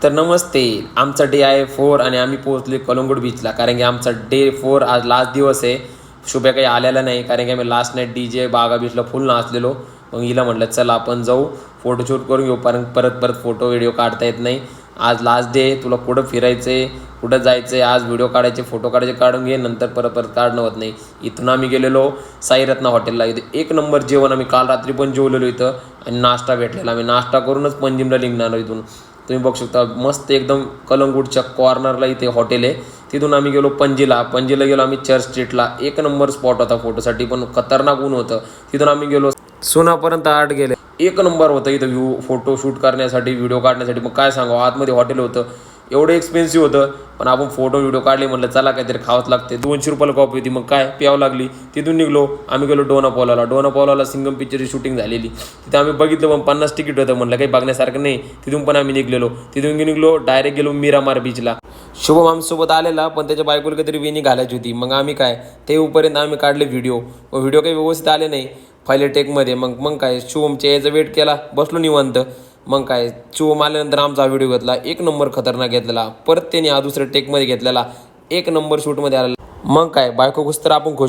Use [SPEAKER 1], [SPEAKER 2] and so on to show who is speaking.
[SPEAKER 1] तर नमस्ते, आमचा डे आहे 4 आणि आम्ही पोहोचले कलंगूट बीचला. कारण की आमचा डे 4 आज लास्ट दिवस आहे. शुभ्या काही आलेला नाही कारण की आम्ही लास्ट नाईट DJ बागा बीचला फुल नाचलेलो. मग हिला म्हटलं चला आपण जाऊ फोटोशूट करून घेऊ, कारण परत फोटो व्हिडिओ काढता येत नाही. आज लास्ट डे, तुला कुठं फिरायचं आहे, कुठं जायचं आहे, आज व्हिडिओ काढायचे, फोटो काढायचे काढून घे, नंतर परत काढणं होत नाही. इथून आम्ही गेलेलो साईरत्न हॉटेलला. इथे एक नंबर जेवण, आम्ही काल रात्री पण जेवलेलो इथं आणि नाश्ता भेटलेला. आम्ही नाश्ता करूनच पंजिमला निघणार इथून. तुम्ही बघू शकता मस्त एकदम कलंगूटच्या कॉर्नरला इथे हॉटेल आहे. तिथून आम्ही गेलो पणजीला गेलो आम्ही चर्च स्ट्रीटला. एक नंबर स्पॉट होता फोटोसाठी, पण खतरनाक ऊन होतं. तिथून आम्ही गेलो सोनापर्यंत आठ गेले. एक नंबर होतं इथं व्ह्यू फोटो शूट करण्यासाठी, व्हिडिओ काढण्यासाठी. मग काय सांगावं, आतमध्ये हॉटेल होतं, एवढं एक्सपेन्सिव्ह होतं, पण आपण फोटो व्हिडिओ काढले म्हटलं चला काहीतरी खावंच लागते. 200 रुपयाला कॉपी होती, मग काय प्यावं लागली. तिथून निघलो आम्ही, गेलो डोनापावलाला सिंगम पिक्चरची शूटिंग झालेली. तिथं आम्ही बघितलं, पण 50 तिकीट होतं. म्हटलं काही बघण्यासारखं नाही. तिथून पण आम्ही निघलो डायरेक्ट गेलो मिरामार बीचला. शुभम आमच्यासोबत आलेला, पण त्याच्या बायकोला काहीतरी वेणी घालायची होती. मग आम्ही काय ते उपर्यंत आम्ही काढले व्हिडिओ काही व्यवस्थित आले नाही फायले टेकमध्ये. मग काय शुभमच्या याचा वेट केला, बसलो निवांत. मग काय शुभम आल्यानंतर आमचा व्हिडिओ घेतला, एक नंबर खतरनाक घेतलेला. परत त्याने हा दुसऱ्या टेकमध्ये घेतलेला, एक नंबर शूटमध्ये आलेला. मग काय बायको खुश तर आपण खुश.